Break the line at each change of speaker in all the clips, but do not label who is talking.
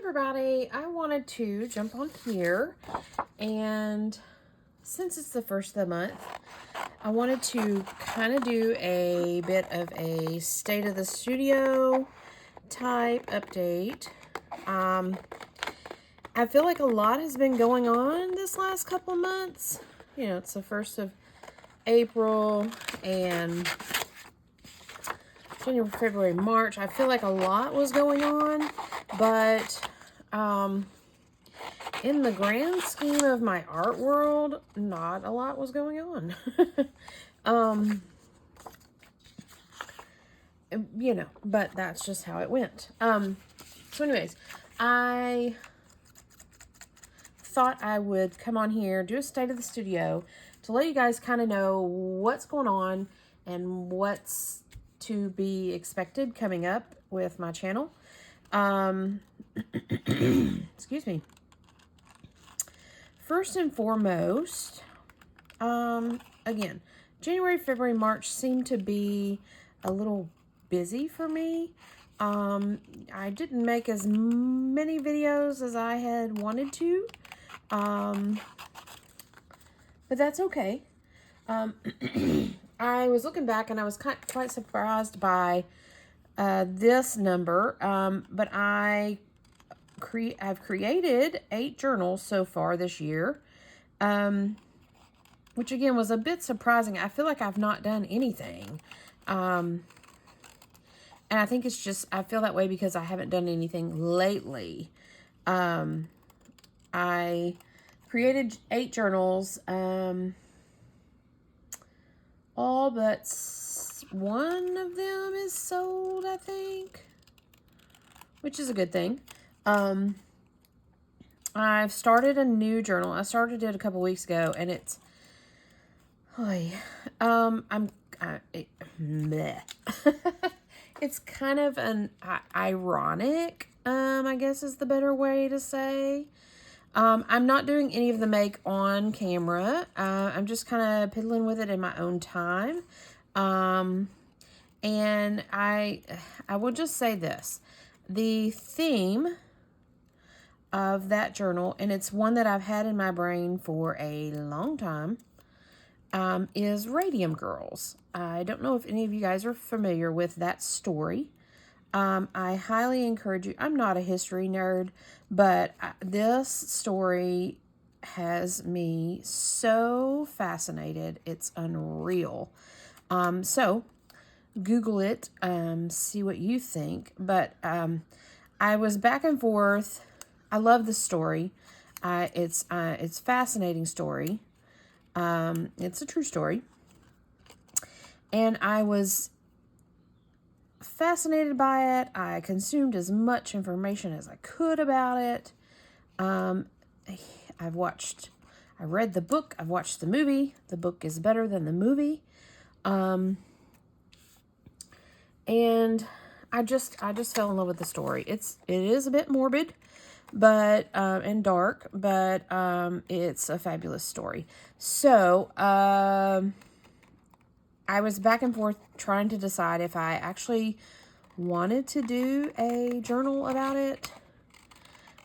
everybody, I wanted to jump on here, and since it's the first of the month, I wanted to kind of do a bit of a state of the studio type update. I feel like a lot has been going on this last couple months. You know, it's the 1st of April and January, February, March. I feel like a lot was going on, but in the grand scheme of my art world, not a lot was going on. You know, but that's just how it went. So anyways, I thought I would come on here, do a state of the studio to let you guys kind of know what's going on and what's to be expected coming up with my channel. Excuse me. First and foremost, again, January, February, March seemed to be a little busy for me. I didn't make as many videos as I had wanted to, but that's okay. I was looking back and I was quite surprised by this number, but I've created 8 journals so far this year, which again was a bit surprising. I feel like I've not done anything, and I think it's just, I feel that way because I haven't done anything lately. I created 8 journals, all but one of them is sold, I think, which is a good thing. I've started a new journal. I started it a couple weeks ago, and it's, it's kind of an ironic, I guess is the better way to say. I'm not doing any of the make on camera. I'm just kind of piddling with it in my own time. And I will just say this. The theme of that journal, and it's one that I've had in my brain for a long time, is Radium Girls. I don't know if any of you guys are familiar with that story. I highly encourage you. I'm not a history nerd, but this story has me so fascinated. It's unreal. So Google it, see what you think. But I was back and forth. I love the story. It's a fascinating story. It's a true story. And I was fascinated by it. I consumed as much information as I could about it. I read the book. I've watched the movie. The book is better than the movie. And I just fell in love with the story. It is a bit morbid, but, and dark, but, it's a fabulous story. So, I was back and forth trying to decide if I actually wanted to do a journal about it.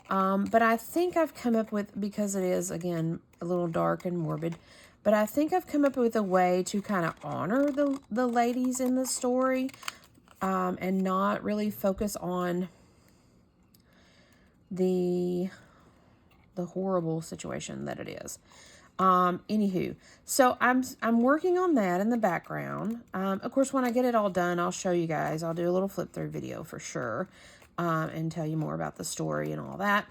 But I think I've come up with, because it is, again, a little dark and morbid, but I think I've come up with a way to kind of honor the ladies in the story, and not really focus on the horrible situation that it is. Anywho, so I'm working on that in the background. Of course, when I get it all done, I'll show you guys. I'll do a little flip through video for sure, and tell you more about the story and all that.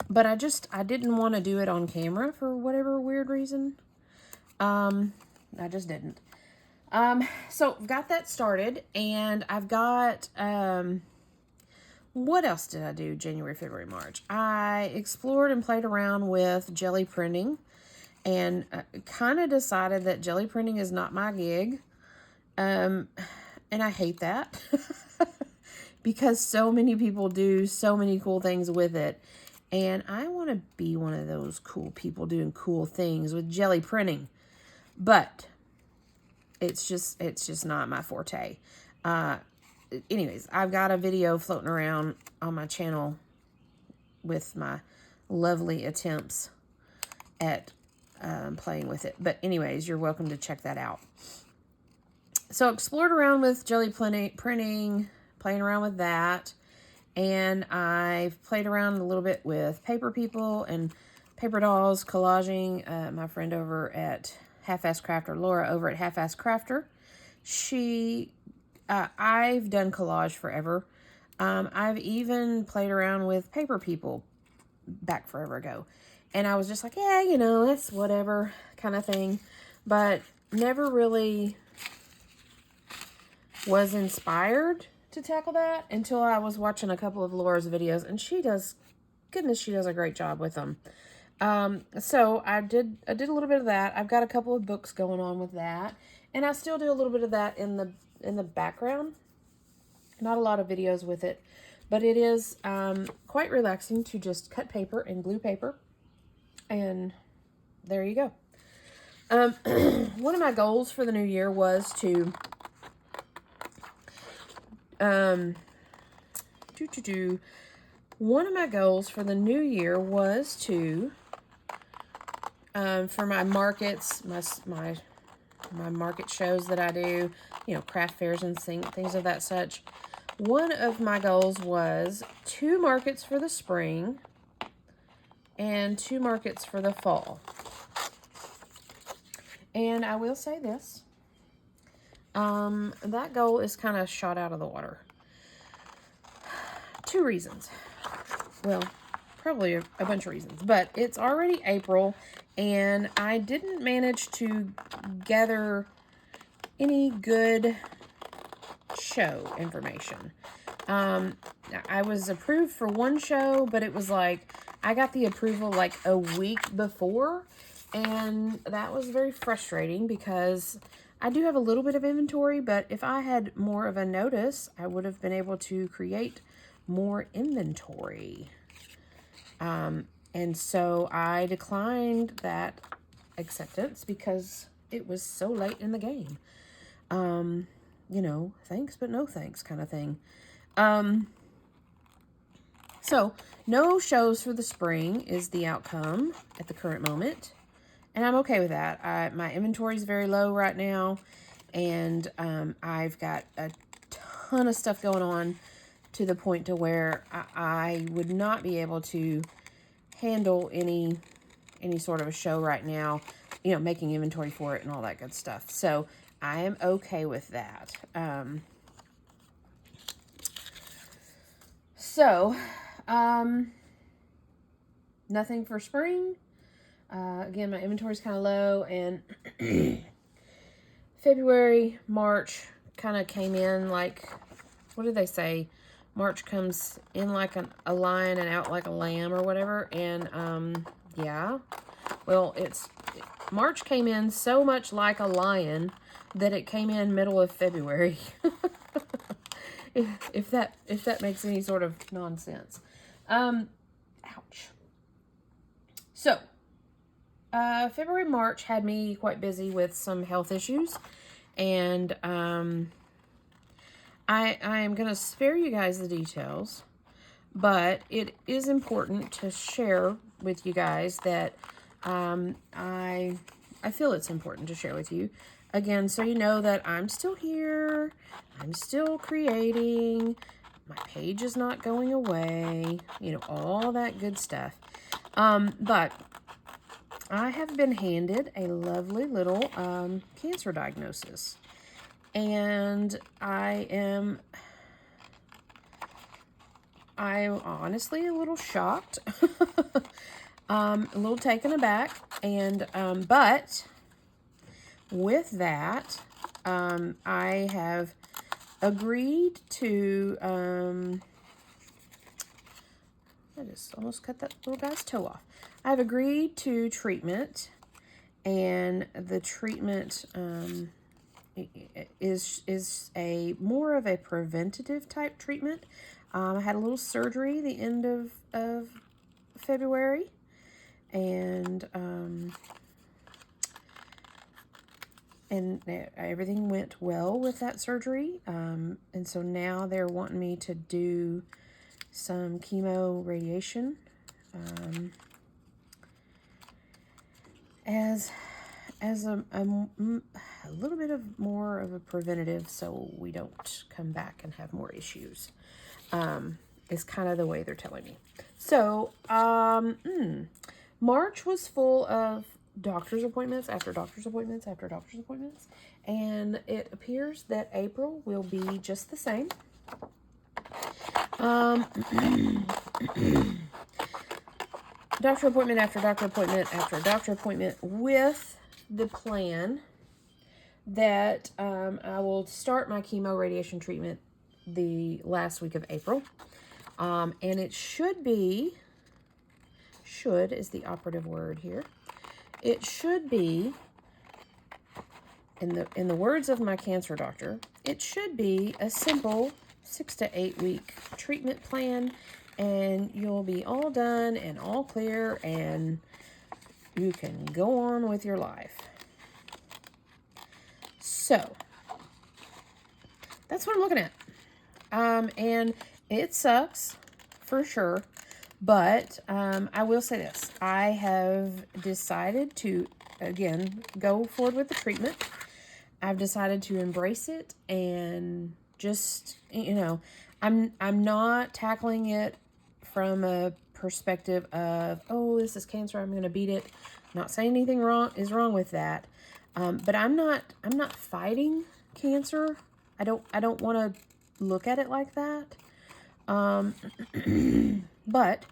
But I didn't want to do it on camera for whatever weird reason. I just didn't. So I've got that started, and I've got, what else did I do January, February, March? I explored and played around with jelly printing, and kind of decided that jelly printing is not my gig. And I hate that because so many people do so many cool things with it. And I want to be one of those cool people doing cool things with jelly printing. But it's just not my forte. anyways, I've got a video floating around on my channel with my lovely attempts at playing with it. But anyways, you're welcome to check that out. So explored around with jelly printing, playing around with that. And I've played around a little bit with paper people and paper dolls, collaging. My friend over at Half-Ass Crafter, Laura over at Half-Ass Crafter, I've done collage forever. I've even played around with paper people back forever ago. And I was just like, yeah, you know, that's whatever kind of thing. But never really was inspired to tackle that until I was watching a couple of Laura's videos. And she does, goodness, she does a great job with them. So I did a little bit of that. I've got a couple of books going on with that. And I still do a little bit of that in the background. Not a lot of videos with it. But it is quite relaxing to just cut paper and glue paper. And there you go. One of my goals for the new year was to one of my goals for the new year was to for my markets, my market shows that I do, you know, craft fairs and things of that such. One of my goals was 2 markets for the spring and 2 markets for the fall. And I will say this, that goal is kind of shot out of the water. 2 reasons. Well, probably a bunch of reasons, but it's already April and I didn't manage to gather any good show information. I was approved for one show, but it was like, I got the approval like a week before, and that was very frustrating because I do have a little bit of inventory, but if I had more of a notice, I would have been able to create more inventory. And so I declined that acceptance because it was so late in the game. You know, thanks, but no thanks kind of thing. So no shows for the spring is the outcome at the current moment. And I'm okay with that. My inventory is very low right now. And I've got a ton of stuff going on to the point to where I would not be able to handle any sort of a show right now, you know, making inventory for it and all that good stuff. So I am okay with that. Nothing for spring. Again, my inventory is kind of low, and February, March kind of came in like, what did they say? March comes in like a lion and out like a lamb or whatever. And, yeah, well, March came in so much like a lion that it came in middle of February. if that makes any sort of nonsense. Ouch. So, February, March had me quite busy with some health issues, and I am going to spare you guys the details, but it is important to share with you guys that I feel it's important to share with you. Again, so you know that I'm still here, I'm still creating, my page is not going away, you know, all that good stuff. But I have been handed a lovely little cancer diagnosis. And I'm honestly a little shocked, a little taken aback, and but with that, I have agreed to I just almost cut that little guy's toe off. I've agreed to treatment, and the treatment is a more of a preventative type treatment. I had a little surgery the end of February, and and everything went well with that surgery. And so now they're wanting me to do some chemo radiation as a little bit of more of a preventative, so we don't come back and have more issues. Is kind of the way they're telling me. So March was full of doctor's appointments after doctor's appointments after doctor's appointments, and it appears that April will be just the same. Doctor appointment after doctor appointment after doctor appointment, with the plan that I will start my chemo radiation treatment the last week of April. And it should be, should is the operative word here. It should be, in the words of my cancer doctor, it should be a simple 6 to 8 week treatment plan, and you'll be all done and all clear, and you can go on with your life. So that's what I'm looking at. And it sucks for sure, but I will say this. I have decided to, again, go forward with the treatment. I've decided to embrace it and just, you know, I'm not tackling it from a perspective of, oh, this is cancer, I'm going to beat it. I'm not saying anything is wrong with that. But I'm not fighting cancer. I don't want to look at it like that. But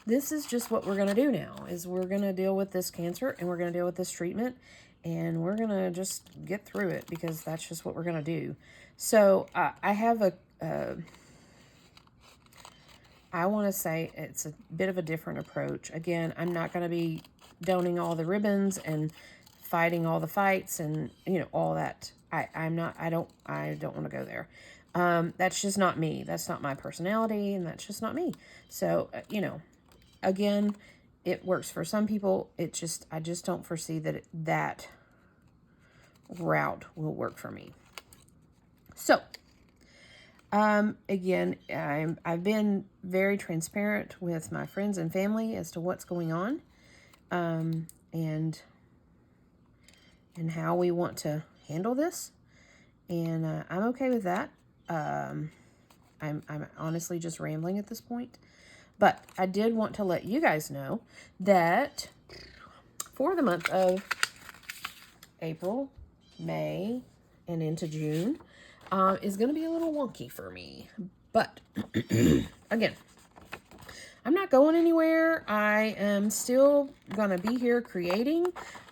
this is just what we're going to do now, is we're going to deal with this cancer, and we're going to deal with this treatment, and we're going to just get through it, because that's just what we're going to do. So I have I want to say it's a bit of a different approach. Again, I'm not going to be donning all the ribbons and fighting all the fights and, you know, all that. I don't want to go there. That's just not me. That's not my personality, and that's just not me. So, you know, again, it works for some people. I just don't foresee that that route will work for me. So, again, I've been very transparent with my friends and family as to what's going on, and how we want to handle this, and I'm okay with that. I'm honestly just rambling at this point, but I did want to let you guys know that for the month of April, May, and into June, is going to be a little wonky for me. But again, I'm not going anywhere. I am still going to be here creating.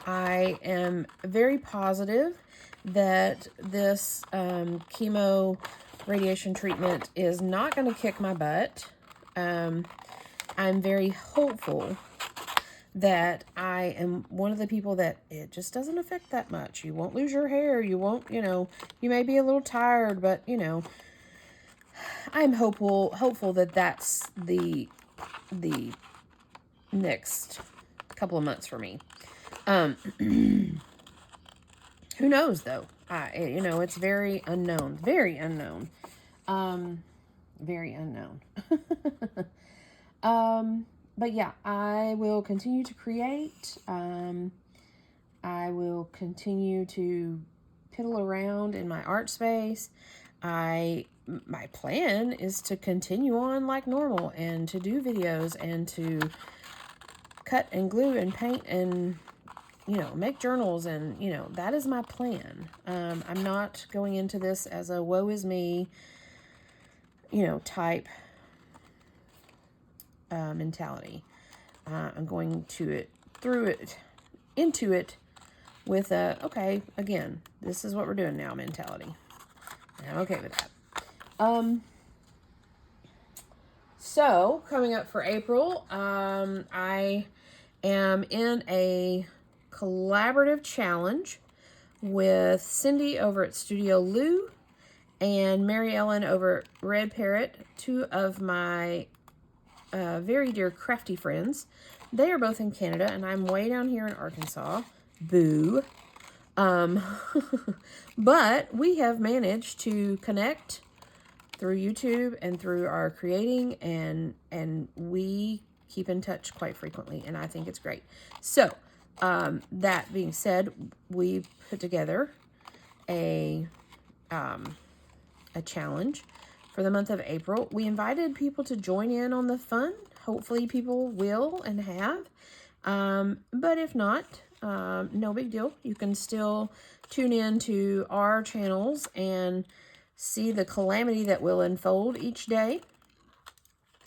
I am very positive that this chemo radiation treatment is not going to kick my butt. I'm very hopeful that I am one of the people that it just doesn't affect that much. You won't lose your hair. You won't, you know, you may be a little tired, but, you know, I'm hopeful that that's the next couple of months for me. Who knows, though? You know, it's very unknown. Very unknown. Very unknown. But yeah, I will continue to create. I will continue to piddle around in my art space. My plan is to continue on like normal, and to do videos, and to cut and glue and paint and, you know, make journals, and, you know, that is my plan. I'm not going into this as a woe is me, you know, type mentality. I'm going into it with a, okay, again, this is what we're doing now mentality. And I'm okay with that. So coming up for April, I am in a collaborative challenge with Cindy over at Studio Lou and Mary Ellen over at Red Parrot, two of my very dear crafty friends. They are both in Canada, and I'm way down here in Arkansas. Boo. But we have managed to connect through YouTube and through our creating, and we keep in touch quite frequently, and I think it's great. So, that being said, we put together a challenge for the month of April. We invited people to join in on the fun. Hopefully people will and have. But if not, no big deal. You can still tune in to our channels and see the calamity that will unfold each day.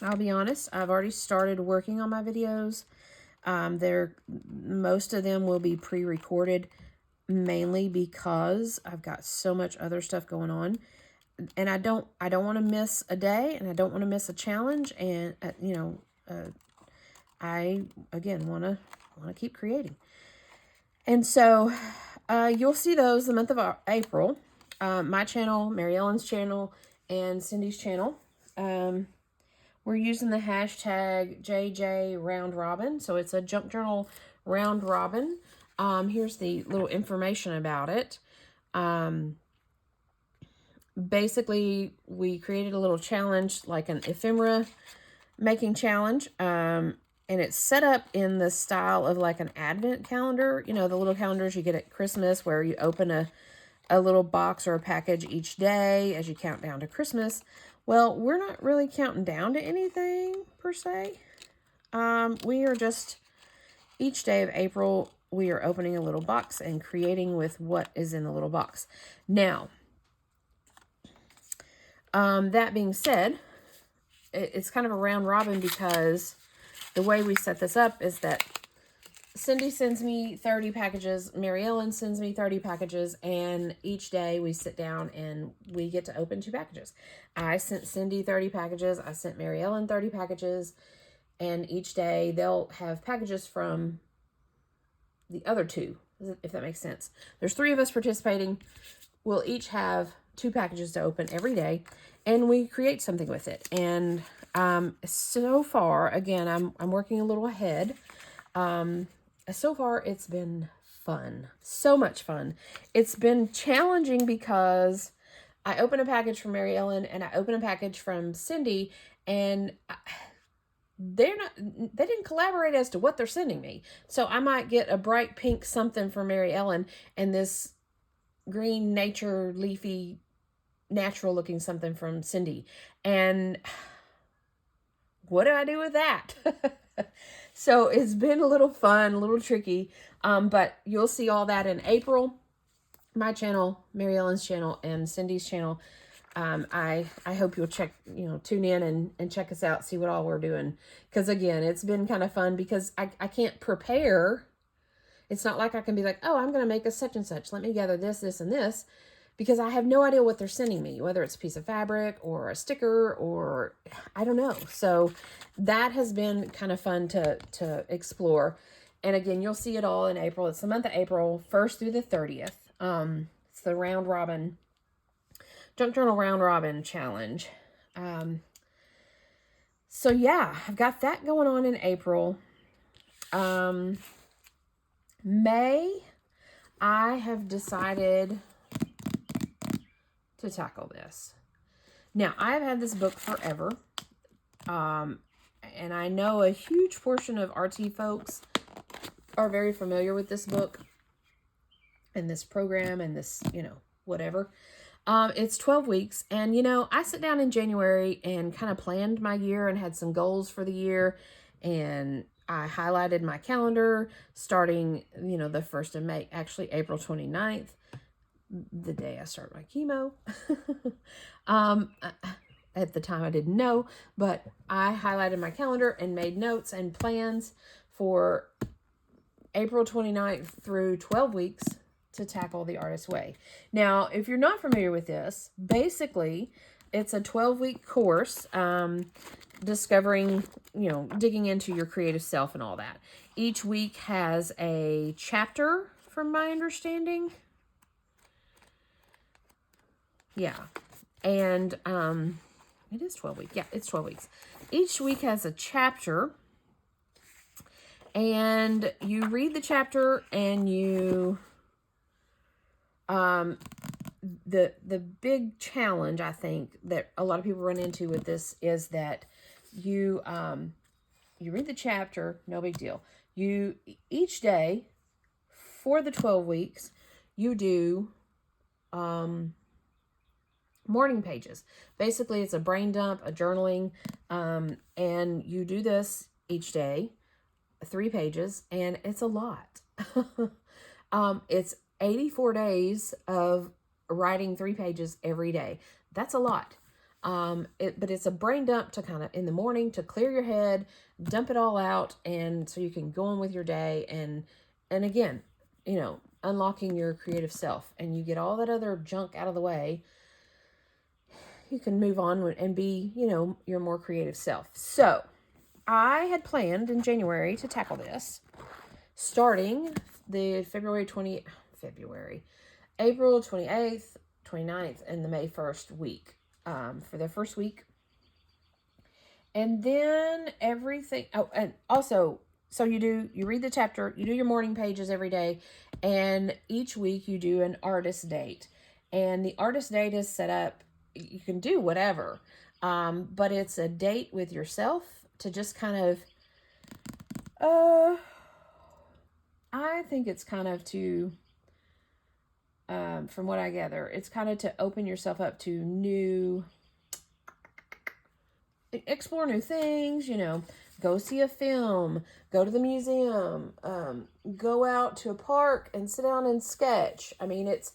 I'll be honest, I've already started working on my videos. Most of them will be pre-recorded, mainly because I've got so much other stuff going on, and I don't want to miss a day, and I don't want to miss a challenge, and I again want to keep creating. And so you'll see those the month of April. My channel, Mary Ellen's channel, and Cindy's channel. We're using the hashtag JJ Round Robin. So it's a junk journal round robin. Here's the little information about it. Basically, we created a little challenge, like an ephemera making challenge. And it's set up in the style of like an advent calendar. You know, the little calendars you get at Christmas where you open a little box or a package each day as you count down to Christmas. Well, we're not really counting down to anything per se. We are just, each day of April, we are opening a little box and creating with what is in the little box. Now, that being said, it's kind of a round robin because the way we set this up is that Cindy sends me 30 packages, Mary Ellen sends me 30 packages, and each day we sit down and we get to open 2 packages. I sent Cindy 30 packages, I sent Mary Ellen 30 packages, and each day they'll have packages from the other 2, if that makes sense. There's 3 of us participating. We'll each have 2 packages to open every day, and we create something with it. And so far, again, I'm working a little ahead. So far, it's been fun. So much fun. It's been challenging because I open a package from Mary Ellen and I open a package from Cindy, and they didn't collaborate as to what they're sending me. So I might get a bright pink something from Mary Ellen and this green nature leafy natural looking something from Cindy. And what do I do with that? So it's been a little fun, a little tricky, but you'll see all that in April. My channel, Mary Ellen's channel, and Cindy's channel. I hope you'll tune in and check us out, see what all we're doing. Because again, it's been kind of fun because I can't prepare. It's not like I can be like, oh, I'm going to make a such and such. Let me gather this, this, and this. Because I have no idea what they're sending me, whether it's a piece of fabric or a sticker or I don't know. So that has been kind of fun to explore. And again, you'll see it all in April. It's the month of April, 1st through the 30th. It's the round robin, junk journal round robin challenge. So yeah, I've got that going on in April. May, I have decided to tackle this. Now, I've had this book forever, and I know a huge portion of RT folks are very familiar with this book and this program and this, whatever. It's 12 weeks, and, I sat down in January and kind of planned my year and had some goals for the year, and I highlighted my calendar starting, the 1st of May, actually April 29th. The day I start my chemo. At the time I didn't know, but I highlighted my calendar and made notes and plans for April 29th through 12 weeks to tackle the Artist's Way. Now, if you're not familiar with this, basically it's a 12-week course, discovering, digging into your creative self and all that. Each week has a chapter, from my understanding. Yeah. And it is 12 weeks. Yeah, it's 12 weeks. Each week has a chapter. And you read the chapter and you The big challenge I think that a lot of people run into with this is that you you read the chapter, no big deal. You each day for the 12 weeks, you do morning pages. Basically, it's a brain dump, a journaling, and you do this each day, 3 pages, and it's a lot. It's 84 days of writing 3 pages every day. That's a lot. But it's a brain dump to kind of in the morning to clear your head, dump it all out, and so you can go on with your day. And again, unlocking your creative self, and you get all that other junk out of the way. You can move on and be, your more creative self. So I had planned in January to tackle this, starting the April 28th, 29th, and the May 1st week, for the first week. And then everything, and also, so you read the chapter, you do your morning pages every day, and each week you do an artist date. And the artist date is set up, you can do whatever, but it's a date with yourself to just kind of, I think it's kind of to, from what I gather, it's kind of to open yourself up to explore new things, go see a film, go to the museum, go out to a park and sit down and sketch. I mean, it's,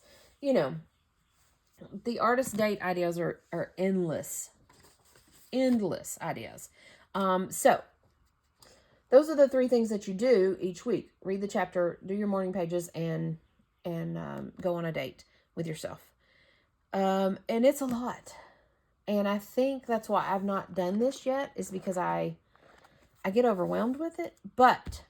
the artist date ideas are endless ideas. So those are the 3 things that you do each week. Read the chapter, do your morning pages, and go on a date with yourself. And it's a lot. And I think that's why I've not done this yet, is because I get overwhelmed with it. But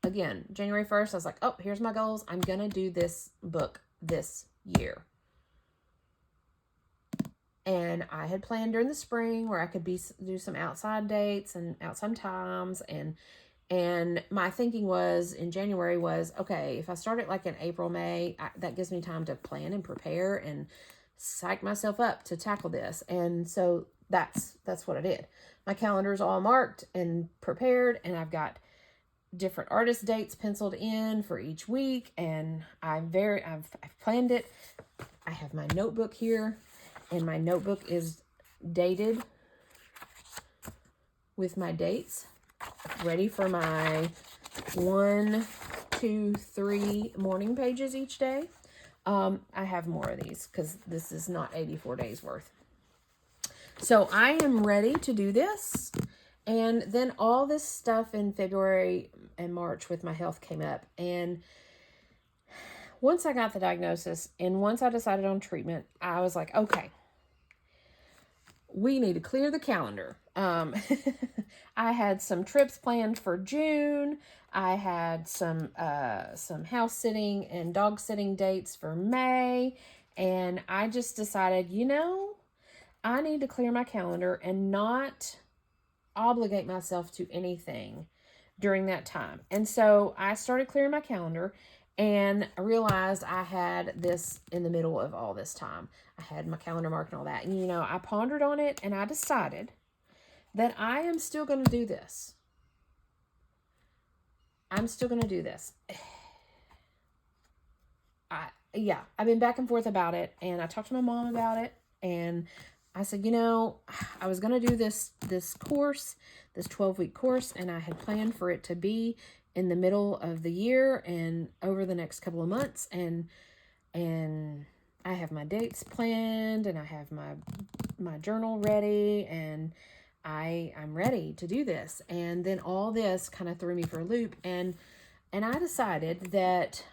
again, January 1st, I was like, oh, here's my goals. I'm going to do this book this year. And I had planned during the spring where I could do some outside dates and outside times. And my thinking was in January was, okay, if I start it like in April, May, that gives me time to plan and prepare and psych myself up to tackle this. And so that's what I did. My calendar's all marked and prepared, and I've got different artist dates penciled in for each week, and I've planned it. I have my notebook here, and my notebook is dated with my dates, ready for my 1, 2, 3 morning pages each day. I have more of these because this is not 84 days worth. So I am ready to do this. And then all this stuff in February and March with my health came up. And once I got the diagnosis and once I decided on treatment, I was like, okay, we need to clear the calendar. I had some trips planned for June. I had some house sitting and dog sitting dates for May. And I just decided, I need to clear my calendar and not obligate myself to anything during that time. And so I started clearing my calendar, and I realized I had this in the middle of all this time. I had my calendar marked and all that. And, I pondered on it, and I decided that I am still going to do this. I'm still going to do this. I've been back and forth about it, and I talked to my mom about it, and I said, I was going to do this course, this 12-week course, and I had planned for it to be in the middle of the year and over the next couple of months, and I have my dates planned, and I have my journal ready, and I'm ready to do this. And then all this kind of threw me for a loop, and I decided that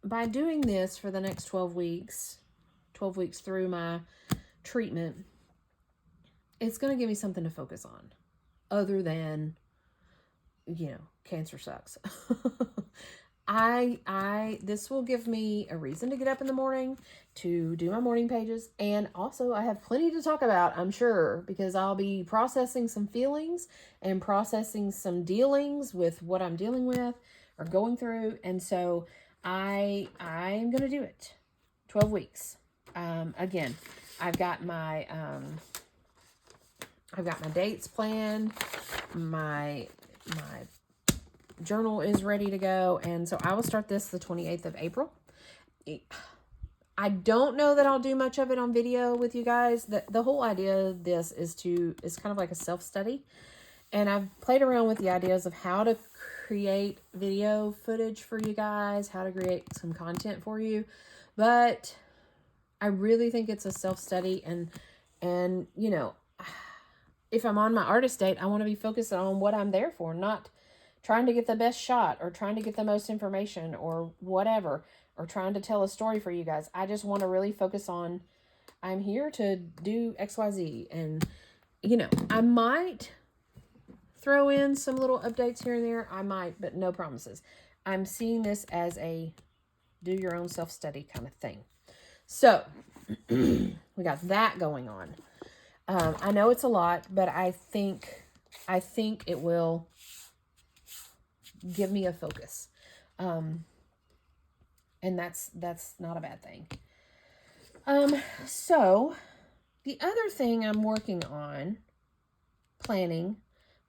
by doing this for the next 12 weeks through my treatment, it's going to give me something to focus on other than, cancer sucks. This will give me a reason to get up in the morning to do my morning pages. And also I have plenty to talk about, I'm sure, because I'll be processing some feelings and processing some dealings with what I'm dealing with or going through. And so I'm going to do it. 12 weeks. Again, I've got my dates planned. My journal is ready to go. And so I will start this the 28th of April. I don't know that I'll do much of it on video with you guys. The whole idea of this is kind of like a self-study. And I've played around with the ideas of how to create video footage for you guys, how to create some content for you. But I really think it's a self-study, and you know, if I'm on my artist date, I want to be focused on what I'm there for, not trying to get the best shot or trying to get the most information or whatever, or trying to tell a story for you guys. I just want to really focus on, I'm here to do XYZ. And, you know, I might throw in some little updates here and there. I might, but no promises. I'm seeing this as a do your own self-study kind of thing. So we got that going on. I know it's a lot, but I think it will give me a focus. And that's not a bad thing. So the other thing I'm working on, playing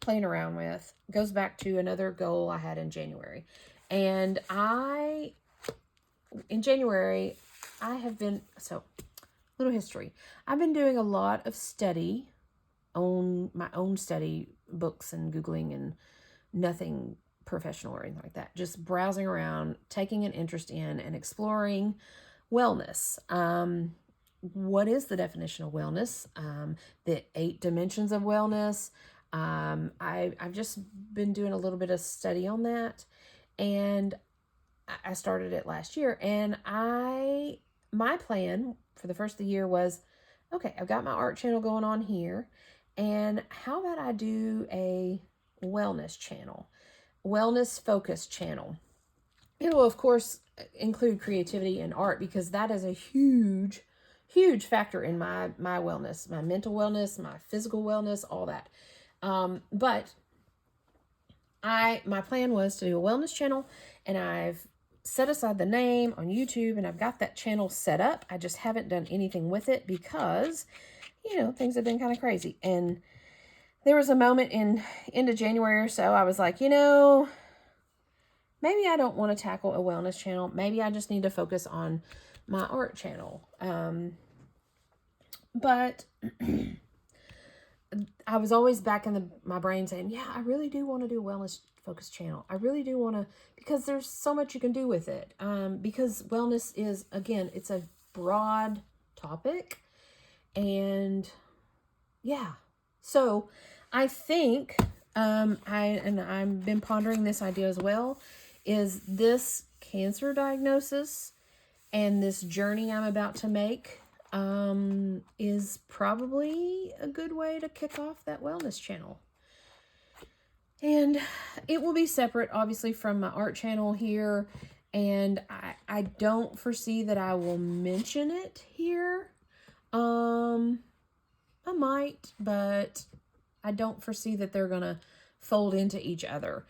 around with, goes back to another goal I had in January. And in January, I have been, so little history. I've been doing a lot of study on my own study books and Googling, and nothing professional or anything like that. Just browsing around, taking an interest in and exploring wellness. What is the definition of wellness? The 8 dimensions of wellness. I've just been doing a little bit of study on that, and I started it last year. And my plan for the first of the year was, okay, I've got my art channel going on here, and how about I do a wellness channel, wellness focused channel. It will, of course, include creativity and art, because that is a huge factor in my wellness, my mental wellness, my physical wellness, all that. But my plan was to do a wellness channel, and I've set aside the name on YouTube, and I've got that channel set up. I just haven't done anything with it because, you know, things have been kind of crazy. And there was a moment into January or so, I was like, you know, maybe I don't want to tackle a wellness channel. Maybe I just need to focus on my art channel. But I was always back in my brain saying, yeah, I really do want to do a wellness focused channel. I really do want to, because there's so much you can do with it. Because wellness is, again, it's a broad topic. And yeah, so I think, I've been pondering this idea as well, is this cancer diagnosis and this journey I'm about to make is probably a good way to kick off that wellness channel. And it will be separate, obviously, from my art channel here. And I don't foresee that I will mention it here. I might, but I don't foresee that they're going to fold into each other.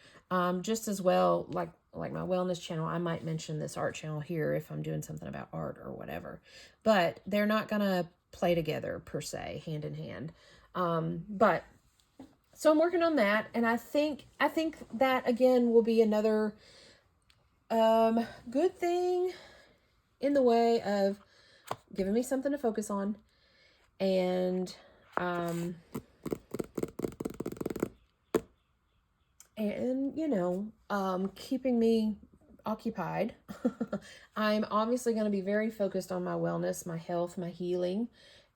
Just as well, like my wellness channel, I might mention this art channel here if I'm doing something about art or whatever. But they're not going to play together, per se, hand in hand. But so I'm working on that, and I think that, again, will be another good thing in the way of giving me something to focus on, and you know, keeping me occupied. I'm obviously going to be very focused on my wellness, my health, my healing,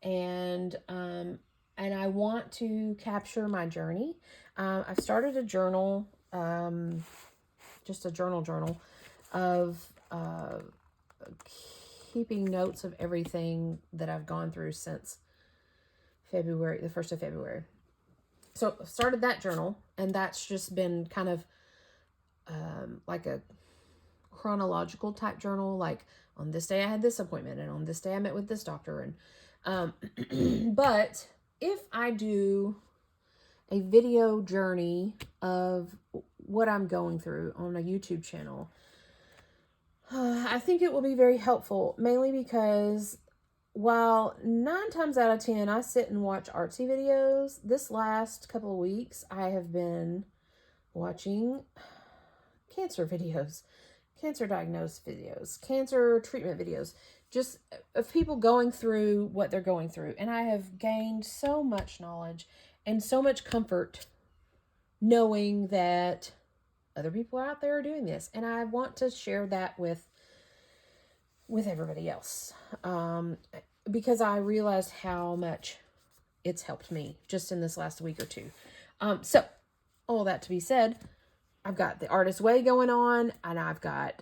and I want to capture my journey. I've started a journal, just a journal of keeping notes of everything that I've gone through since February, the 1st of February. So I started that journal, and that's just been kind of like a chronological type journal. Like, on this day I had this appointment, and on this day I met with this doctor. And but if I do a video journey of what I'm going through on a YouTube channel, I think it will be very helpful, mainly because while 9 times out of 10 I sit and watch artsy videos, this last couple of weeks I have been watching cancer videos, cancer diagnosis videos, cancer treatment videos, just of people going through what they're going through. And I have gained so much knowledge and so much comfort knowing that other people out there are doing this. And I want to share that with everybody else, because I realized how much it's helped me just in this last week or two. So all that to be said, I've got the Artist Way going on, and I've got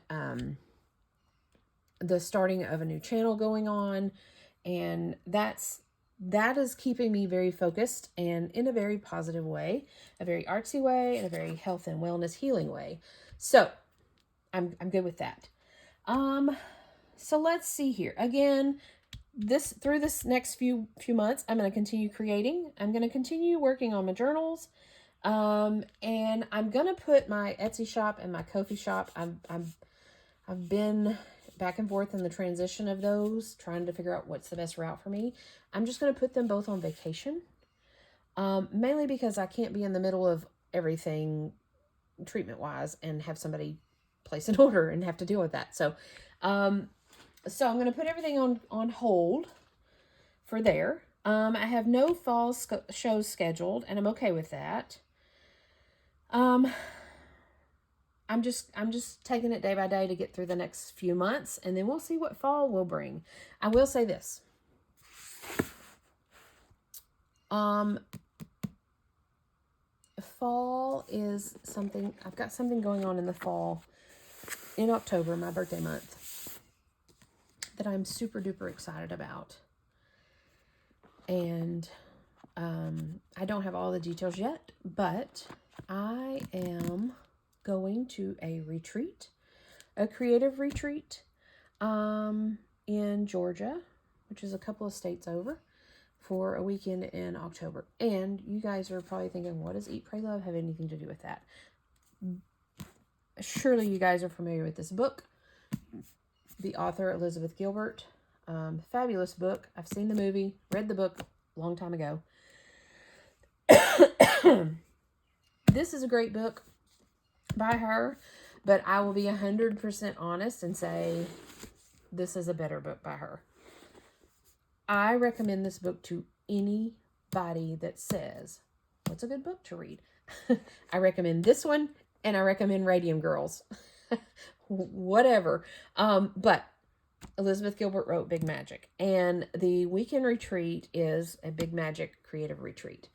the starting of a new channel going on, and that is keeping me very focused and in a very positive way, a very artsy way, and a very health and wellness healing way. So I'm good with that. So let's see here. Again, through this next few months, I'm going to continue creating. I'm going to continue working on my journals. And I'm going to put my Etsy shop and my Ko-fi shop. I've been back and forth in the transition of those, trying to figure out what's the best route for me. I'm just going to put them both on vacation. Mainly because I can't be in the middle of everything treatment wise and have somebody place an order and have to deal with that. So I'm going to put everything on hold for there. I have no fall shows scheduled, and I'm okay with that. I'm just taking it day by day to get through the next few months, and then we'll see what fall will bring. I will say this. Fall is something, I've got something going on in the fall, in October, my birthday month, that I'm super duper excited about. And I don't have all the details yet, but I am going to a retreat, a creative retreat, in Georgia, which is a couple of states over, for a weekend in October. And you guys are probably thinking, what does Eat, Pray, Love have anything to do with that? Surely you guys are familiar with this book. The author, Elizabeth Gilbert. Fabulous book. I've seen the movie, read the book a long time ago. This is a great book by her, but I will be 100% honest and say this is a better book by her. I recommend this book to anybody that says, what's a good book to read? I recommend this one, and I recommend Radium Girls. Whatever. But Elizabeth Gilbert wrote Big Magic, and the weekend retreat is a Big Magic creative retreat.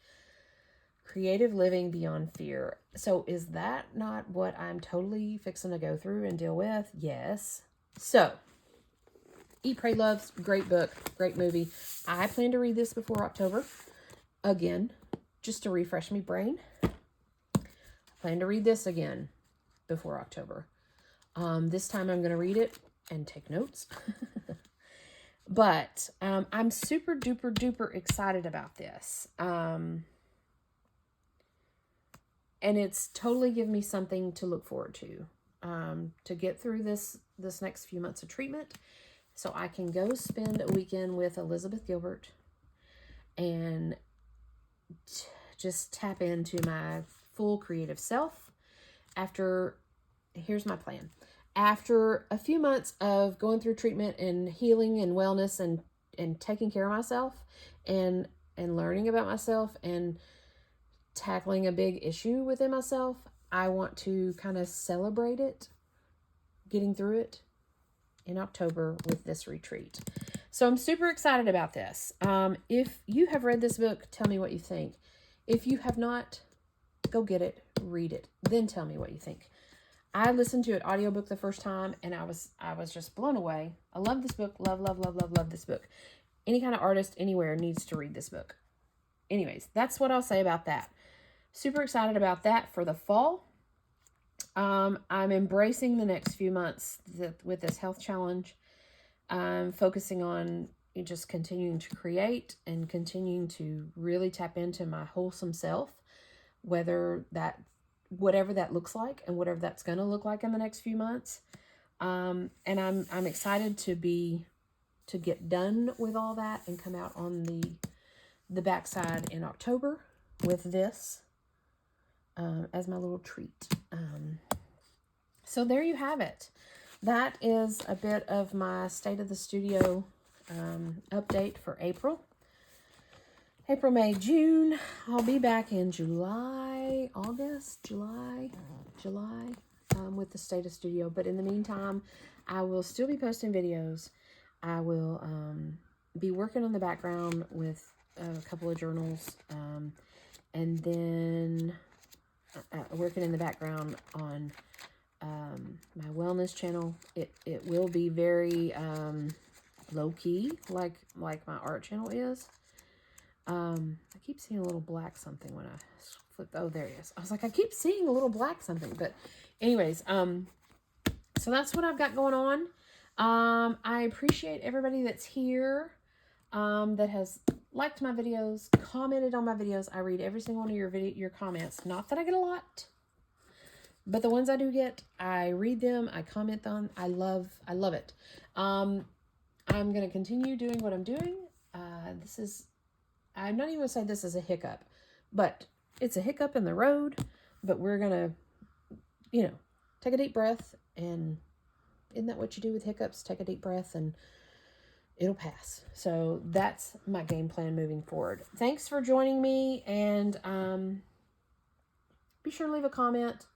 Creative living beyond fear. So is that not what I'm totally fixing to go through and deal with? Yes. So, Eat, Pray, Love's great book, great movie. I plan to read this before October. Again, just to refresh my brain. I plan to read this again before October. This time I'm going to read it and take notes. But I'm super duper duper excited about this. And it's totally given me something to look forward to get through this next few months of treatment, so I can go spend a weekend with Elizabeth Gilbert and just tap into my full creative self. Here's my plan. After a few months of going through treatment and healing and wellness and taking care of myself and learning about myself and tackling a big issue within myself, I want to kind of celebrate it, getting through it in October with this retreat. So I'm super excited about this. If you have read this book, tell me what you think. If you have not, go get it, read it, then tell me what you think. I listened to an audiobook the first time, and I was just blown away. I love this book. Love, love, love, love, love this book. Any kind of artist anywhere needs to read this book. Anyways, that's what I'll say about that. Super excited about that for the fall. I'm embracing the next few months with this health challenge. I'm focusing on just continuing to create and continuing to really tap into my wholesome self, whatever that looks like and whatever that's going to look like in the next few months. And I'm excited to get done with all that and come out on the backside in October with this as my little treat. So there you have it. That is a bit of my State of the Studio update for April. April, May, June. I'll be back in July with the State of Studio. But in the meantime, I will still be posting videos. I will be working on the background with a couple of journals. And then working in the background on my wellness channel. It will be very low-key, like my art channel is. I keep seeing a little black something when I flip. Oh, there it is. I was like, I keep seeing a little black something. But anyways, so that's what I've got going on. I appreciate everybody that's here, that has liked my videos, commented on my videos. I read every single one of your comments. Not that I get a lot, but the ones I do get, I read them, I comment on. I love it. I'm going to continue doing what I'm doing. I'm not even going to say this is a hiccup, but it's a hiccup in the road, but we're going to, take a deep breath, and isn't that what you do with hiccups? Take a deep breath and it'll pass. So that's my game plan moving forward. Thanks for joining me, and be sure to leave a comment.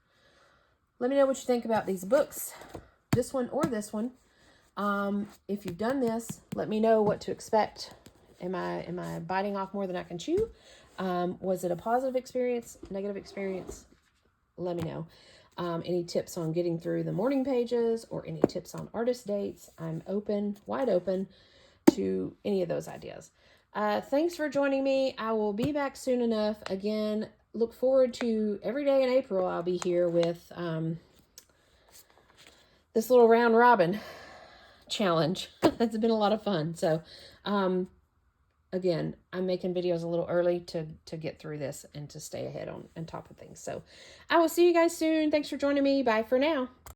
Let me know what you think about these books, this one or this one. If you've done this, let me know what to expect. Am I biting off more than I can chew? Was it a positive experience, negative experience? Let me know. Any tips on getting through the morning pages or any tips on artist dates? I'm wide open to any of those ideas. Thanks for joining me. I will be back soon enough. Again, look forward to every day in April. I'll be here with this little round robin challenge. It's been a lot of fun. So, again, I'm making videos a little early to get through this and to stay ahead on top of things. So I will see you guys soon. Thanks for joining me. Bye for now.